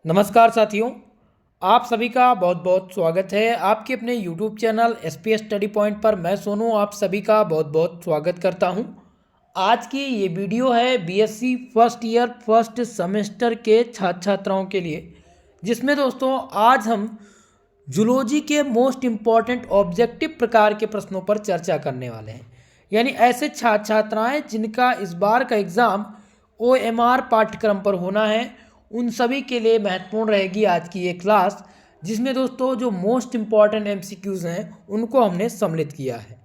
नमस्कार साथियों, आप सभी का बहुत बहुत स्वागत है आपके अपने YouTube channel SPS study point पर। मैं सोनू आप सभी का बहुत बहुत स्वागत करता हूं। आज की ये वीडियो है BSc first year first semester के छात्र छात्राओं के लिए, जिसमें दोस्तों आज हम जूलॉजी के मोस्ट इम्पॉर्टेंट ऑब्जेक्टिव प्रकार के प्रश्नों पर चर्चा करने वाले हैं। यानी ऐसे छात्र छात्राएँ जिनका इस बार का एग्ज़ाम OMR पाठ्यक्रम पर होना है, उन सभी के लिए महत्वपूर्ण रहेगी आज की ये क्लास, जिसमें दोस्तों जो मोस्ट इम्पॉर्टेंट MCQs हैं उनको हमने सम्मिलित किया है।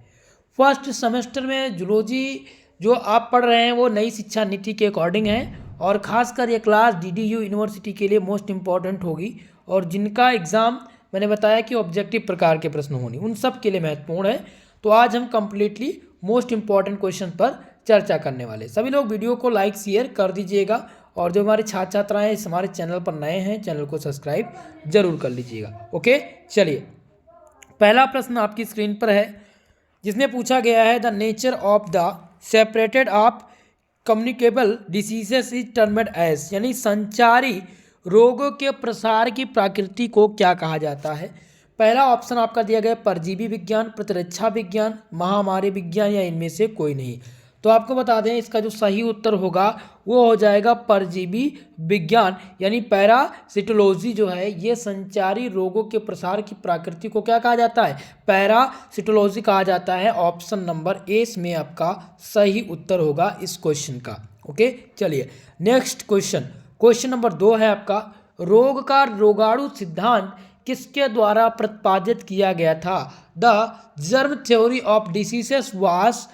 फर्स्ट सेमेस्टर में जूलॉजी जो आप पढ़ रहे हैं वो नई शिक्षा नीति के अकॉर्डिंग है, और ख़ासकर ये क्लास DDU यूनिवर्सिटी के लिए मोस्ट इम्पॉर्टेंट होगी, और जिनका एग्ज़ाम मैंने बताया कि ऑब्जेक्टिव प्रकार के प्रश्न होंगे उन सब के लिए महत्वपूर्ण है। तो आज हम कंप्लीटली मोस्ट इम्पॉर्टेंट क्वेश्चन पर चर्चा करने वाले। सभी लोग वीडियो को लाइक शेयर कर दीजिएगा, और जो हमारे छात्र छात्राएँ इस हमारे चैनल पर नए हैं चैनल को सब्सक्राइब जरूर कर लीजिएगा। ओके, चलिए पहला प्रश्न आपकी स्क्रीन पर है, जिसमें पूछा गया है the nature of the separated of communicable diseases is termed as, यानी संचारी रोगों के प्रसार की प्रकृति को क्या कहा जाता है। पहला ऑप्शन आपका दिया गया परजीवी विज्ञान, प्रतिरक्षा विज्ञान, महामारी विज्ञान, या इनमें से कोई नहीं। तो आपको बता दें इसका जो सही उत्तर होगा वो हो जाएगा परजीवी विज्ञान, यानी पैरासिटोलॉजी जो है ये संचारी रोगों के प्रसार की प्रकृति को क्या कहा जाता है, पैरासिटोलॉजी कहा जाता है। ऑप्शन नंबर ए इसमें आपका सही उत्तर होगा इस क्वेश्चन का। ओके, चलिए नेक्स्ट क्वेश्चन, क्वेश्चन नंबर 2 है आपका, रोग का रोगाणु सिद्धांत किसके द्वारा प्रतिपादित किया गया था। The germ theory of diseases was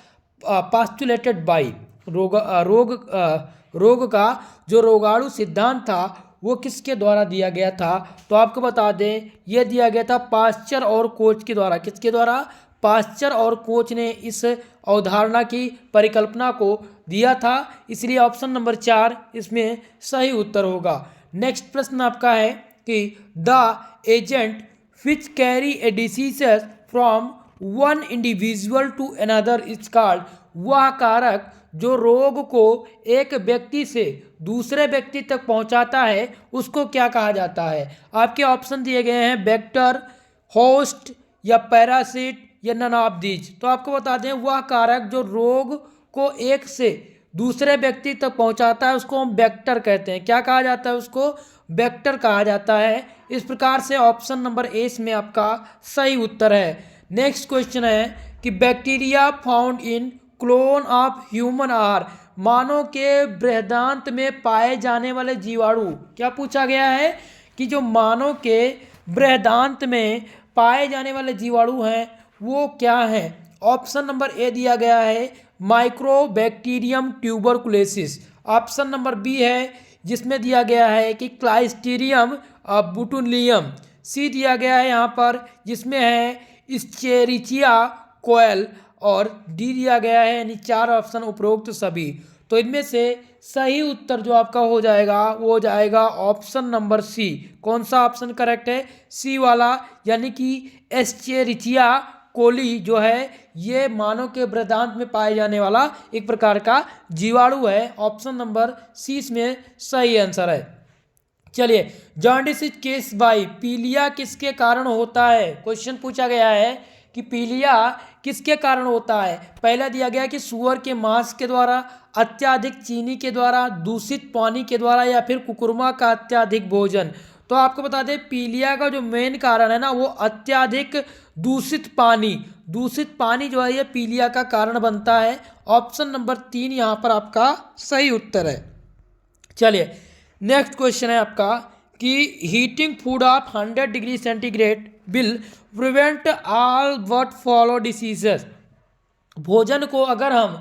postulated by, रोग का जो रोगाणु सिद्धांत था वो किसके द्वारा दिया गया था। तो आपको बता दें यह दिया गया था पाश्चर और कोच के द्वारा। किसके द्वारा? पाश्चर और कोच ने इस अवधारणा की परिकल्पना को दिया था, इसलिए ऑप्शन नंबर 4 इसमें सही उत्तर होगा। नेक्स्ट प्रश्न आपका है कि the agent which carry a diseases from one individual to another is called, वह कारक जो रोग को एक व्यक्ति से दूसरे व्यक्ति तक पहुंचाता है उसको क्या कहा जाता है। आपके ऑप्शन दिए गए हैं वेक्टर, होस्ट, या पैरासिट, या नन ऑफ दीज। तो आपको बता दें वह कारक जो रोग को एक से दूसरे व्यक्ति तक पहुंचाता है उसको हम वेक्टर कहते हैं। क्या कहा जाता है? उसको वेक्टर कहा जाता है। इस प्रकार से ऑप्शन नंबर ए में आपका सही उत्तर है। नेक्स्ट क्वेश्चन है कि bacteria found in colon of human are, मानव के बृहदांत में पाए जाने वाले जीवाणु। क्या पूछा गया है कि जो मानव के बृहदांत में पाए जाने वाले जीवाणु हैं वो क्या हैं। ऑप्शन नंबर ए दिया गया है mycobacterium tuberculosis. Option number B है जिसमें दिया गया है कि क्लाइस्टीरियम बुटुलियम। सी दिया गया है यहाँ पर जिसमें है इस्चेरिचिया कोयल, और डी दिया गया है, यानी 4 ऑप्शन उपरोक्त सभी। तो इनमें से सही उत्तर जो आपका हो जाएगा वो हो जाएगा ऑप्शन नंबर सी। कौन सा ऑप्शन करेक्ट है? सी वाला, यानी कि एस्चेरिचिया कोली जो है ये मानव के बृहदांत में पाए जाने वाला एक प्रकार का जीवाणु है। ऑप्शन नंबर सी इसमें सही आंसर है। चलिए, जॉन्डिस केस बाई, पीलिया किसके कारण होता है। क्वेश्चन पूछा गया है कि पीलिया किसके कारण होता है। पहला दिया गया कि सुअर के मांस के द्वारा, अत्याधिक चीनी के द्वारा, दूषित पानी के द्वारा, या फिर कुकुरमा का अत्याधिक भोजन। तो आपको बता दें पीलिया का जो मेन कारण है ना वो अत्याधिक दूषित पानी जो है ये पीलिया का कारण बनता है। ऑप्शन नंबर 3 यहाँ पर आपका सही उत्तर है। चलिए नेक्स्ट क्वेश्चन है आपका कि heating food of 100 degree centigrade will prevent all what follow diseases. भोजन को अगर हम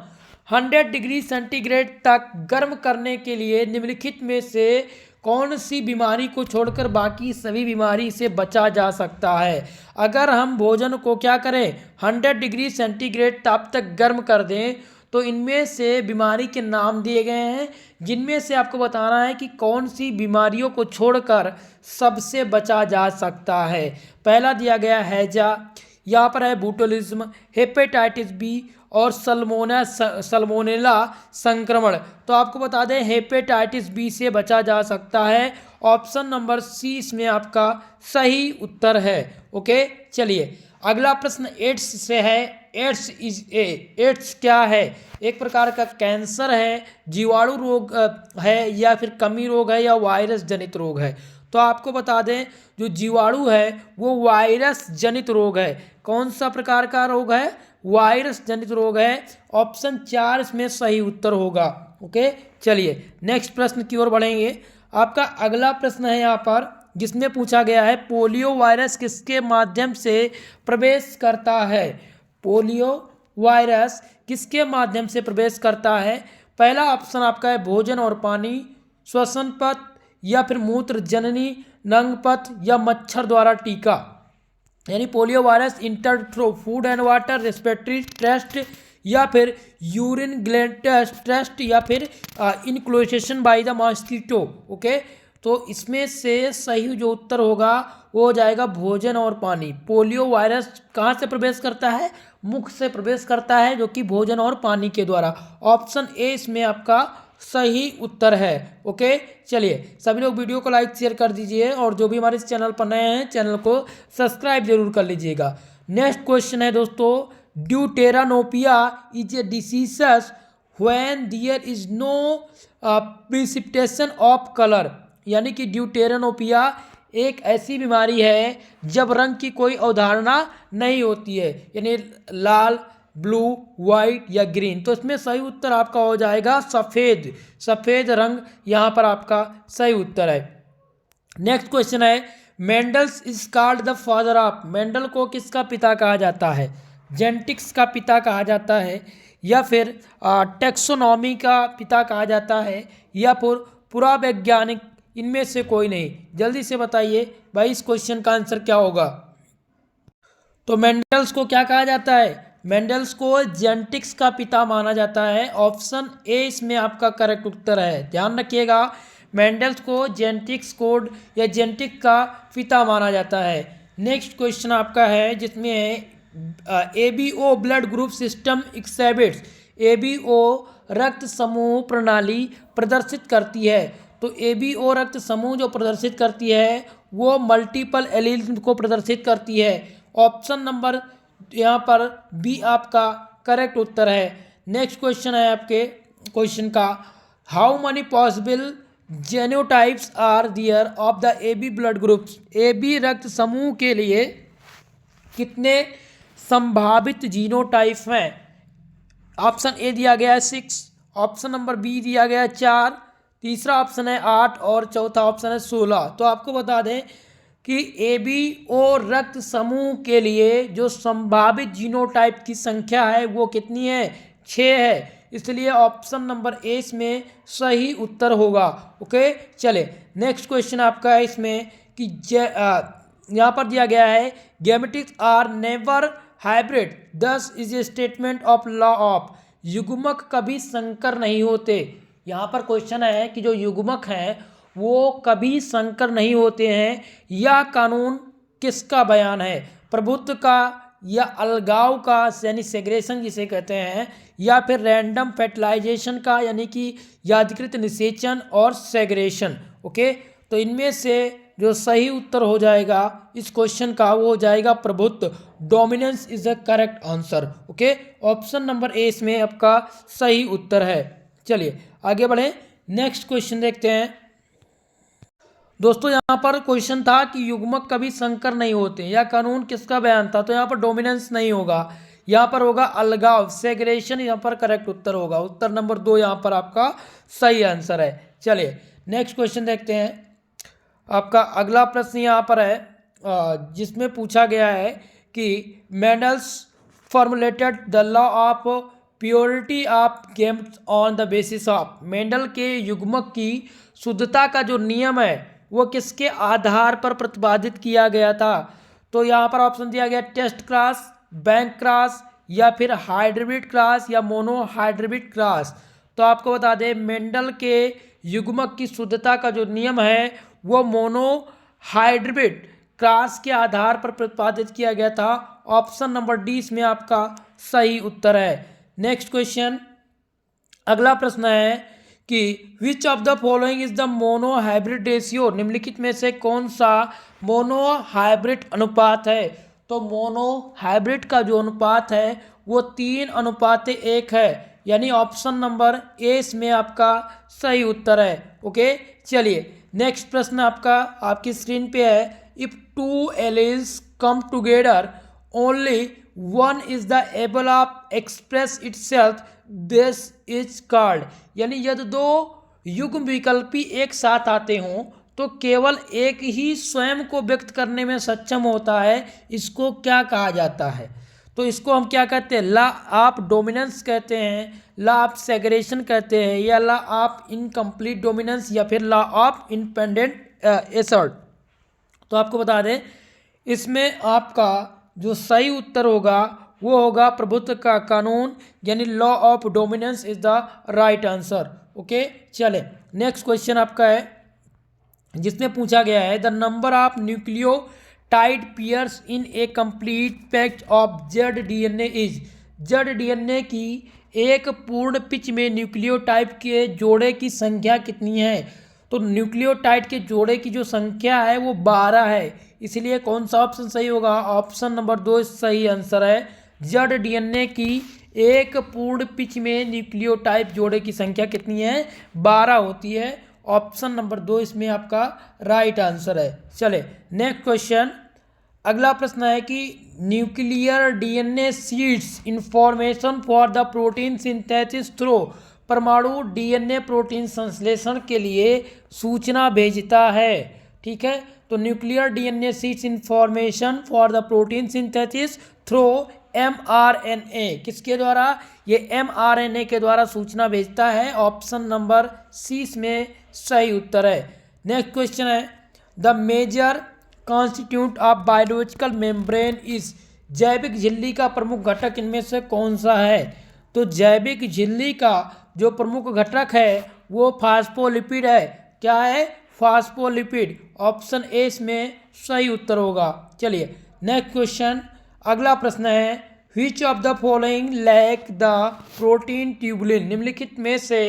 100 डिग्री सेंटीग्रेड तक गर्म करने के लिए निम्नलिखित में से कौन सी बीमारी को छोड़कर बाकी सभी बीमारी से बचा जा सकता है। अगर हम भोजन को क्या करें 100 डिग्री सेंटीग्रेड ताप तक गर्म कर दें तो इनमें से बीमारी के नाम दिए गए हैं, जिनमें से आपको बताना है कि कौन सी बीमारियों को छोड़कर सबसे बचा जा सकता है। पहला दिया गया हैजा, यहाँ पर है बूटोलिज्म, हेपेटाइटिस बी, और सल्मोनेला संक्रमण। तो आपको बता दें हेपेटाइटिस बी से बचा जा सकता है। ऑप्शन नंबर सी इसमें आपका सही उत्तर है। ओके, चलिए अगला प्रश्न एड्स से है। एड्स क्या है? एक प्रकार का कैंसर है, जीवाणु रोग है, या फिर कमी रोग है, या वायरस जनित रोग है? तो आपको बता दें जो जीवाणु है वो वायरस जनित रोग है। कौन सा प्रकार का रोग है? वायरस जनित रोग है। ऑप्शन 4 इसमें सही उत्तर होगा। ओके, चलिए नेक्स्ट प्रश्न की ओर बढ़ेंगे। आपका अगला प्रश्न है यहाँ पर जिसमें पूछा गया है पोलियो वायरस किसके माध्यम से प्रवेश करता है? पोलियो वायरस किसके माध्यम से प्रवेश करता है? पहला ऑप्शन आपका है भोजन और पानी, श्वसन पथ, या फिर मूत्र जननी, नंग पथ, या मच्छर द्वारा टीका। यानी polio virus enter through food and water, respiratory trust, या फिर यूरिन ग्लैंड टेस्ट, या फिर इनक्लोजेशन बाय द मॉस्किटो। ओके, तो इसमें से सही जो उत्तर होगा वो हो जाएगा भोजन और पानी। पोलियो वायरस कहाँ से प्रवेश करता है? मुख से प्रवेश करता है, जो कि भोजन और पानी के द्वारा। ऑप्शन ए इसमें आपका सही उत्तर है। ओके, चलिए सभी लोग वीडियो को लाइक शेयर कर दीजिए, और जो भी हमारे इस चैनल पर नए हैं चैनल को सब्सक्राइब जरूर कर लीजिएगा। नेक्स्ट क्वेश्चन है दोस्तों, deuteranopia is a disease when there is no precipitation of colour. यानी कि ड्यूटेरानोपिया एक ऐसी बीमारी है जब रंग की कोई अवधारणा नहीं होती है, यानी लाल, ब्लू, वाइट या ग्रीन। तो इसमें सही उत्तर आपका हो जाएगा सफ़ेद। सफ़ेद रंग यहाँ पर आपका सही उत्तर है। नेक्स्ट क्वेश्चन है Mendel's is called the father of. Mendel को किसका पिता कहा जाता है? जेनेटिक्स का पिता कहा जाता है, या फिर टेक्सोनॉमी का पिता कहा जाता है, या फिर पुरावैज्ञानिक? इनमें से कोई नहीं। जल्दी से बताइए भाई इस क्वेश्चन का आंसर क्या होगा। तो मेंडल्स को क्या कहा जाता है? मेंडल्स को जेनेटिक्स का पिता माना जाता है। ऑप्शन ए इसमें आपका करेक्ट उत्तर है। ध्यान रखिएगा, मेंडल्स को जेनेटिक्स कोड या जेनेटिक का पिता माना जाता है। नेक्स्ट क्वेश्चन आपका है जिसमें है ABO blood group system exhibits. एबीओ रक्त समूह प्रणाली प्रदर्शित करती है। तो एबीओ रक्त समूह जो प्रदर्शित करती है वो मल्टीपल एलील को प्रदर्शित करती है। ऑप्शन नंबर यहाँ पर बी आपका करेक्ट उत्तर है। नेक्स्ट क्वेश्चन है आपके क्वेश्चन का, how many possible genotypes are there of the AB blood groups. AB रक्त समूह के लिए कितने संभावित जीनोटाइप हैं? ऑप्शन ए दिया गया है 6, ऑप्शन नंबर बी दिया गया है 4, तीसरा ऑप्शन है 8, और चौथा ऑप्शन है 16। तो आपको बता दें कि एबीओ रक्त समूह के लिए जो संभावित जीनोटाइप की संख्या है वो कितनी है? 6 है। इसलिए ऑप्शन नंबर ए इसमें सही उत्तर होगा। ओके, चले नेक्स्ट क्वेश्चन आपका है इसमें कि यहाँ पर दिया गया है गैमेटिक्स आर नेवर हाइब्रिड दस is a statement of law of. युग्मक कभी संकर नहीं होते। यहाँ पर क्वेश्चन है कि जो युग्मक हैं वो कभी संकर नहीं होते हैं, यह कानून किसका बयान है? प्रभुत्व का, या अलगाव का यानी सेग्रेशन जिसे कहते हैं, या फिर रैंडम फर्टिलाइजेशन का यानी कि यादृच्छिक निषेचन और सेग्रेशन। ओके, तो इनमें से जो सही उत्तर हो जाएगा इस क्वेश्चन का वो हो जाएगा प्रभुत्व। Dominance is the correct answer. Okay, option number A इसमें आपका सही उत्तर है। चलिए आगे बढ़े, नेक्स्ट क्वेश्चन देखते हैं। दोस्तों यहाँ पर क्वेश्चन था कि युग्मक कभी संकर नहीं होते, यह कानून किसका बयान था? तो यहाँ पर डोमिनेंस नहीं होगा, यहाँ पर होगा अलगाव, सेग्रेशन यहाँ पर करेक्ट उत्तर होगा। उत्तर नंबर 2 यहाँ पर आपका सही आंसर है। चलिए नेक्स्ट क्वेश्चन देखते हैं। आपका अगला प्रश्न यहाँ पर है जिसमें पूछा गया है कि Mendel's formulated the law of purity of games on the basis of. Mendel के युग्मक की शुद्धता का जो नियम है वो किसके आधार पर प्रतिपादित किया गया था? तो यहाँ पर ऑप्शन दिया गया टेस्ट क्लास, बैंक क्लास, या फिर हाइब्रिड क्लास, या मोनो हाइब्रिड क्लास। तो आपको बता दें मेंडल के युग्मक की शुद्धता का जो नियम है वो मोनो हाइब्रिड क्लास के आधार पर प्रतिपादित किया गया था। ऑप्शन नंबर डी इसमें आपका सही उत्तर है। नेक्स्ट क्वेश्चन, अगला प्रश्न है कि which of the following is the monohybrid ratio, निम्नलिखित में से कौन सा मोनोहाइब्रिड अनुपात है। तो मोनोहाइब्रिड का जो अनुपात है वो 3:1 है, यानी ऑप्शन नंबर ए इसमें आपका सही उत्तर है। ओके, चलिए नेक्स्ट प्रश्न आपका आपकी स्क्रीन पे है। If two elements come together only one is the able of express itself this is called, यानी यदि दो युग्म विकल्पी एक साथ आते हों तो केवल एक ही स्वयं को व्यक्त करने में सक्षम होता है, इसको क्या कहा जाता है। तो इसको हम क्या कहते हैं, लॉ ऑफ डोमिनेंस कहते हैं, लॉ ऑफ सेग्रेगेशन कहते हैं, या लॉ ऑफ इनकम्प्लीट डोमिनेंस, या फिर लॉ ऑफ इंडिपेंडेंट एसर्ट। तो आपको बता दें इसमें आपका जो सही उत्तर होगा वो होगा प्रभुत्व का कानून, यानी law of dominance is the right answer. Okay, चले नेक्स्ट क्वेश्चन आपका है जिसमें पूछा गया है the number of nucleotide pairs in A complete patch of Z DNA is, Z DNA की एक पूर्ण पिच में न्यूक्लियोटाइड के जोड़े की संख्या कितनी है। तो न्यूक्लियोटाइड के जोड़े की जो संख्या है वो 12 है, इसलिए कौन सा ऑप्शन सही होगा, ऑप्शन नंबर 2 सही आंसर है। जेड डीएनए की एक पूर्ण पिच में न्यूक्लियोटाइड जोड़े की संख्या कितनी है, 12 होती है। ऑप्शन नंबर 2 इसमें आपका राइट आंसर है। चले नेक्स्ट क्वेश्चन, अगला प्रश्न है कि nuclear DNA seeds information for the protein synthesis through, परमाणु डीएनए प्रोटीन संश्लेषण के लिए सूचना भेजता है। ठीक है, तो nuclear DNA seeds information for the protein synthesis through mRNA, किसके द्वारा, ये mRNA के द्वारा सूचना भेजता है। ऑप्शन नंबर सी इसमें सही उत्तर है। नेक्स्ट क्वेश्चन है the major constituent of biological membrane is, जैविक झिल्ली का प्रमुख घटक इनमें से कौन सा है। तो जैविक झिल्ली का जो प्रमुख घटक है वो फास्फोलिपिड है। क्या है, फास्फोलिपिड। ऑप्शन ए इसमें सही उत्तर होगा। चलिए नेक्स्ट क्वेश्चन, अगला प्रश्न है which of the following lack the protein tubulin, निम्नलिखित में से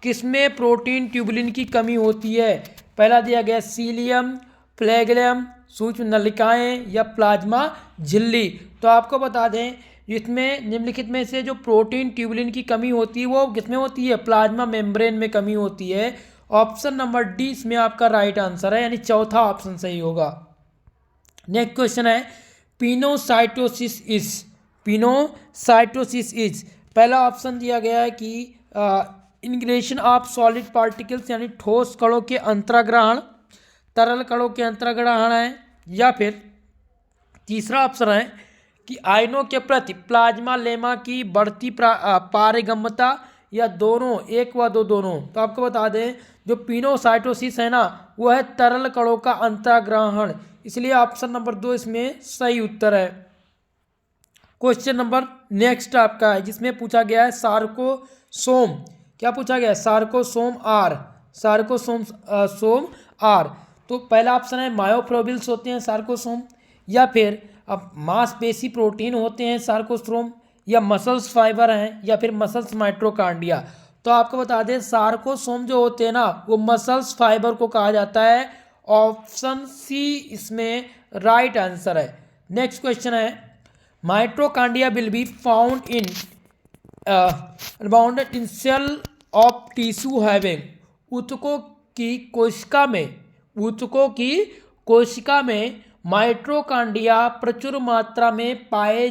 किसमें प्रोटीन ट्यूबुलिन की कमी होती है। पहला दिया गया सीलियम, फ्लैगेलम, सूक्ष्म नलिकाएं, या प्लाज्मा झिल्ली। तो आपको बता दें इसमें निम्नलिखित में से जो प्रोटीन ट्यूबुलिन की कमी होती है वो किसमें होती है, प्लाज्मा मेम्ब्रेन में कमी होती है। ऑप्शन नंबर डी इसमें आपका राइट आंसर है, यानी चौथा ऑप्शन सही होगा। नेक्स्ट क्वेश्चन है पिनोसाइटोसिस इज, पिनोसाइटोसिस इज, पहला ऑप्शन दिया गया है कि इंग्रेशन ऑफ सॉलिड पार्टिकल्स, यानी ठोस कणों के अंतराग्रहण, तरल कणों के अंतराग्रहण है, या फिर तीसरा ऑप्शन है कि आयनों के प्रति प्लाज्मा लेमा की बढ़ती पारगम्यता, या दोनों, एक व दो दोनों। तो आपको बता दें जो पिनोसाइटोसिस है ना वो है तरल कणों का अंतराग्रहण, इसलिए ऑप्शन नंबर 2 इसमें सही उत्तर है। क्वेश्चन नंबर नेक्स्ट आपका है जिसमें पूछा गया है सार्कोसोम, क्या पूछा गया है, सार्कोसोम आर, सोम आर। तो पहला ऑप्शन है मायोफ्लोबिल्स होते हैं सार्कोसोम, या फिर अब मांसपेशी प्रोटीन होते हैं सार्कोसोम, या मसल्स फाइबर हैं, या फिर मसल्स माइटोकॉन्ड्रिया। तो आपको बता दें सार्कोसोम जो होते हैं ना वो मसल्स फाइबर को कहा जाता है। ऑप्शन सी इसमें राइट आंसर है। नेक्स्ट क्वेश्चन है mitochondria will be found in bounded in cell of tissue having, ऊतकों की कोशिका में माइटोकॉन्ड्रिया प्रचुर मात्रा में पाए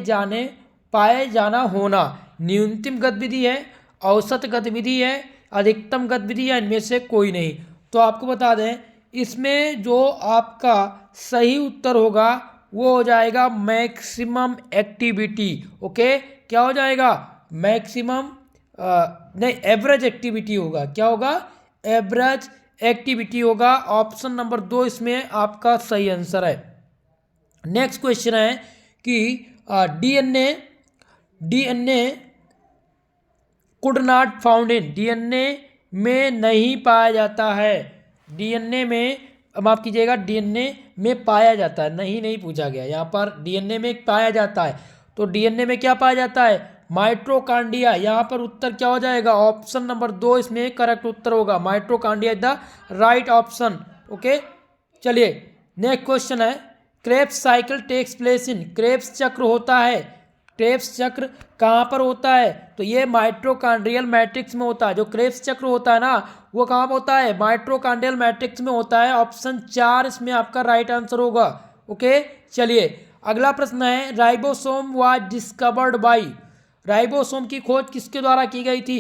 जाना होना न्यूनतम गतिविधि है, औसत गतिविधि है, अधिकतम गतिविधि है, इनमें से कोई नहीं। तो आपको बता दें इसमें जो आपका सही उत्तर होगा वो हो जाएगा मैक्सिमम एक्टिविटी। ओके, क्या हो जाएगा, मैक्सिमम नहीं एवरेज एक्टिविटी होगा। क्या होगा, एवरेज एक्टिविटी होगा। ऑप्शन नंबर 2 इसमें आपका सही आंसर है। नेक्स्ट क्वेश्चन है कि DNA could not found in, DNA में नहीं पाया जाता है, डीएनए में माफ कीजिएगा डीएनए में पाया जाता है, नहीं पूछा गया यहाँ पर, डीएनए में पाया जाता है। तो डीएनए में क्या पाया जाता है, माइट्रोकांडिया। यहाँ पर उत्तर क्या हो जाएगा, ऑप्शन नंबर 2 इसमें करेक्ट उत्तर होगा। Mitochondria is the right option. Okay, चलिए नेक्स्ट क्वेश्चन है, Krebs cycle takes place in, Krebs चक्र होता है, क्रेब्स चक्र कहाँ पर होता है, तो ये माइट्रोकांड्रियल मैट्रिक्स में होता है। जो क्रेब्स चक्र होता है ना वो कहाँ पर होता है, माइट्रोकांड्रियल मैट्रिक्स में होता है। ऑप्शन 4 इसमें आपका राइट आंसर होगा। ओके, चलिए अगला प्रश्न है, ribosome was discovered by, ribosome की खोज किसके द्वारा की गई थी,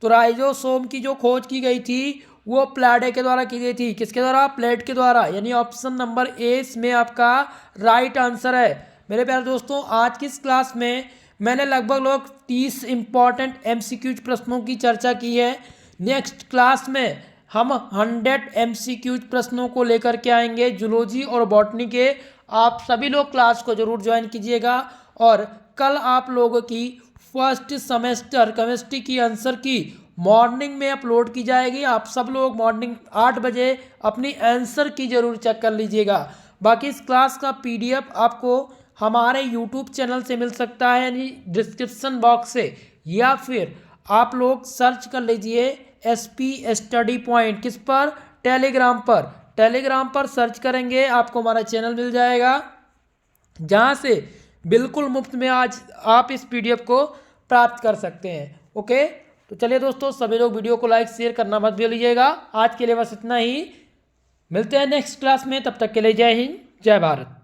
तो राइबोसोम की जो खोज की गई थी वो प्लाडे के द्वारा की गई थी। किसके द्वारा, प्लेट के द्वारा, यानी ऑप्शन नंबर ए इसमें आपका राइट आंसर है। मेरे प्यारे दोस्तों, आज की इस क्लास में मैंने लगभग 30 इंपॉर्टेंट एमसीक्यूज प्रश्नों की चर्चा की है। नेक्स्ट क्लास में हम 100 एमसीक्यूज प्रश्नों को लेकर के आएंगे जूलॉजी और बॉटनी के। आप सभी लोग क्लास को जरूर ज्वाइन कीजिएगा। और कल आप लोगों की फर्स्ट सेमेस्टर केमिस्ट्री की आंसर की मॉर्निंग में अपलोड की जाएगी। आप सब लोग मॉर्निंग 8 बजे अपनी आंसर की जरूर चेक कर लीजिएगा। बाकी इस क्लास का पीडीएफ आपको हमारे यूट्यूब चैनल से मिल सकता है, यानी डिस्क्रिप्शन बॉक्स से, या फिर आप लोग सर्च कर लीजिए एसपी स्टडी पॉइंट, किस पर, टेलीग्राम पर। टेलीग्राम पर सर्च करेंगे आपको हमारा चैनल मिल जाएगा, जहाँ से बिल्कुल मुफ्त में आज आप इस पीडीएफ को प्राप्त कर सकते हैं। ओके, तो चलिए दोस्तों, सभी लोग वीडियो को लाइक शेयर करना मत भूलिएगा। आज के लिए बस इतना ही, मिलते हैं नेक्स्ट क्लास में, तब तक के लिए जय हिंद जय भारत।